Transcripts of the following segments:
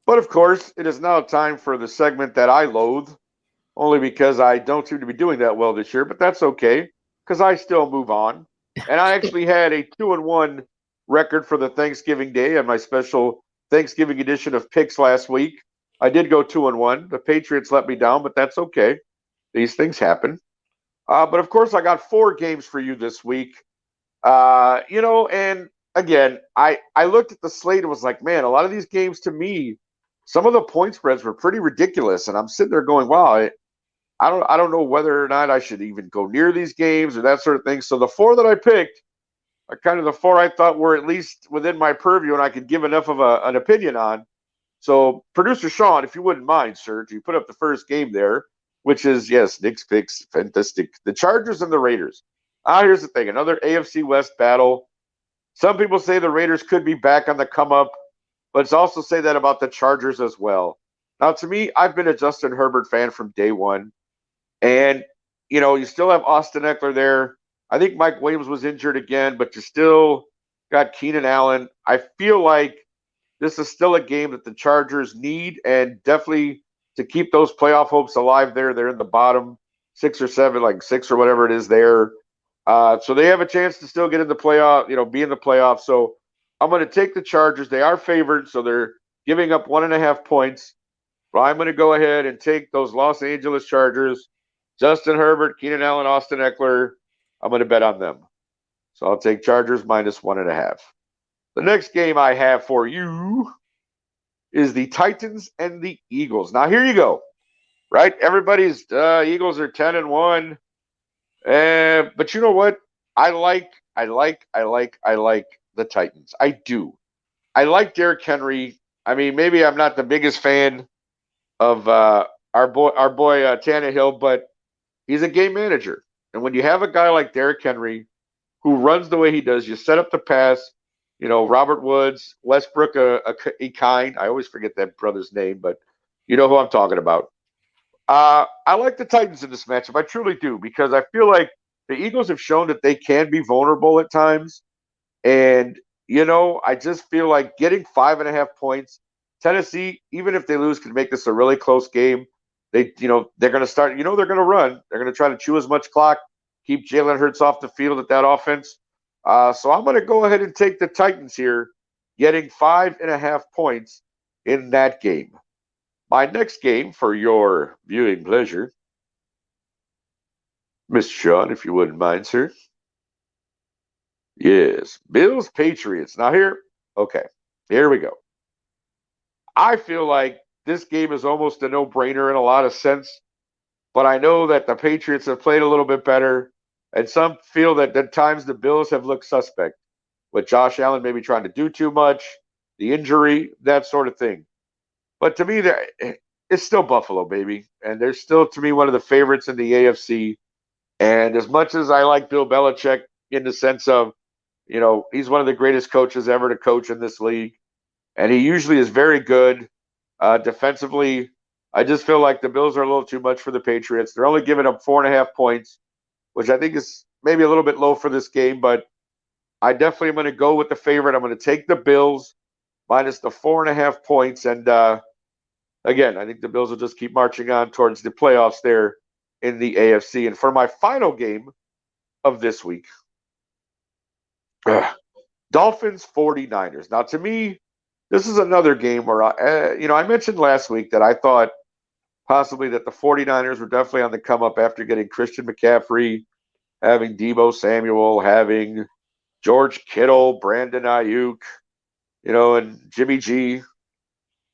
But of course, it is now time for the segment that I loathe, only because I don't seem to be doing that well this year, but that's okay, because I still move on. And I actually had a 2-1 record for the Thanksgiving Day on my special Thanksgiving edition of picks last week. I did go 2-1. The Patriots let me down, but that's okay. These things happen. But of course, I got 4 games for you this week. And again, I looked at the slate and was like, man, a lot of these games to me, some of the point spreads were pretty ridiculous, and I'm sitting there going, wow, I don't know whether or not I should even go near these games or that sort of thing. So the 4 that I picked are kind of the 4 I thought were at least within my purview and I could give enough of an opinion on. So, producer Sean, if you wouldn't mind, sir, to put up the first game there, which is, yes, Nick's picks, fantastic. The Chargers and the Raiders. Here's the thing, another AFC West battle. Some people say the Raiders could be back on the come up, but it's also say that about the Chargers as well. Now, to me, I've been a Justin Herbert fan from day one. And, you still have Austin Eckler there. I think Mike Williams was injured again, but you still got Keenan Allen. I feel like this is still a game that the Chargers need, and definitely to keep those playoff hopes alive there. They're in the bottom 6 or 7, like 6 or whatever it is there. So they have a chance to still get in the playoff, be in the playoffs. So I'm going to take the Chargers. They are favored, so they're giving up 1.5 points. But I'm going to go ahead and take those Los Angeles Chargers. Justin Herbert, Keenan Allen, Austin Eckler. I'm going to bet on them. So I'll take Chargers minus 1.5. The next game I have for you is the Titans and the Eagles. Now here you go, right? Everybody's Eagles are 10-1, but you know what? I like the Titans. I do. I like Derrick Henry. I mean, maybe I'm not the biggest fan of our boy Tannehill, but he's a game manager. And when you have a guy like Derrick Henry who runs the way he does, you set up the pass. Robert Woods, Westbrook, a kind. I always forget that brother's name, but you know who I'm talking about. I like the Titans in this matchup. I truly do, because I feel like the Eagles have shown that they can be vulnerable at times. And, I just feel like getting 5.5 points, Tennessee, even if they lose, can make this a really close game. They're going to start, they're going to run. They're going to try to chew as much clock, keep Jalen Hurts off the field at that offense. So I'm going to go ahead and take the Titans here, getting 5.5 points in that game. My next game for your viewing pleasure, Mr. Sean, if you wouldn't mind, sir. Yes, Bills Patriots. Now here we go. I feel like this game is almost a no-brainer in a lot of sense, but I know that the Patriots have played a little bit better, and some feel that at times the Bills have looked suspect, with Josh Allen maybe trying to do too much, the injury, that sort of thing. But to me, it's still Buffalo, baby, and they're still, to me, one of the favorites in the AFC. And as much as I like Bill Belichick in the sense of, he's one of the greatest coaches ever to coach in this league, and he usually is very good defensively. I just feel like the Bills are a little too much for the Patriots. They're only giving up 4.5 points, which I think is maybe a little bit low for this game, but I definitely am going to go with the favorite. I'm going to take the Bills minus the 4.5 points. And again, I think the Bills will just keep marching on towards the playoffs there in the AFC. And for my final game of this week, Dolphins 49ers. Now, to me, this is another game where, I mentioned last week that I thought possibly that the 49ers were definitely on the come up after getting Christian McCaffrey, having Deebo Samuel, having George Kittle, Brandon Ayuk, and Jimmy G.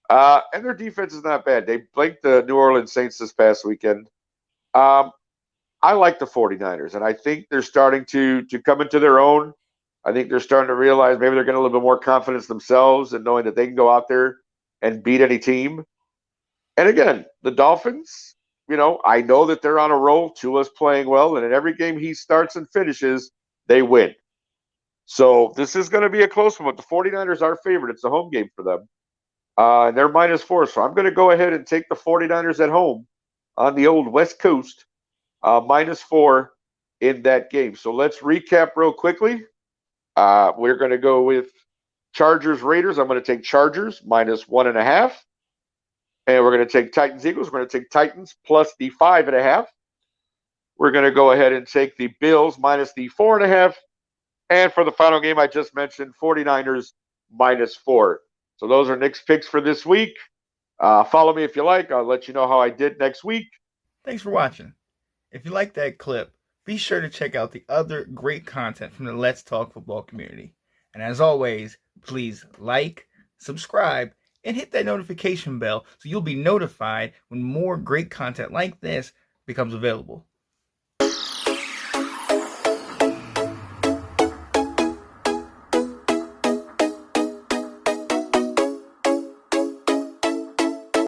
And their defense is not bad. They blanked the New Orleans Saints this past weekend. I like the 49ers, and I think they're starting to come into their own. I think they're starting to realize maybe they're getting a little bit more confidence themselves and knowing that they can go out there and beat any team. And again, the Dolphins, I know that they're on a roll. Tua's playing well, and in every game he starts and finishes, they win. So this is going to be a close one, but the 49ers are favored. It's a home game for them. And they're -4. So I'm going to go ahead and take the 49ers at home on the old West Coast, -4 in that game. So let's recap real quickly. We're going to go with Chargers Raiders. I'm going to take Chargers -1.5. And we're going to take Titans Eagles. We're going to take Titans plus the 5.5. We're going to go ahead and take the Bills minus the 4.5. And for the final game I just mentioned, 49ers minus 4. So those are Nick's picks for this week. Follow me if you like. I'll let you know how I did next week. Thanks for watching. If you liked that clip, be sure to check out the other great content from the Let's Talk Football community. And as always, please like, subscribe, and hit that notification bell so you'll be notified when more great content like this becomes available.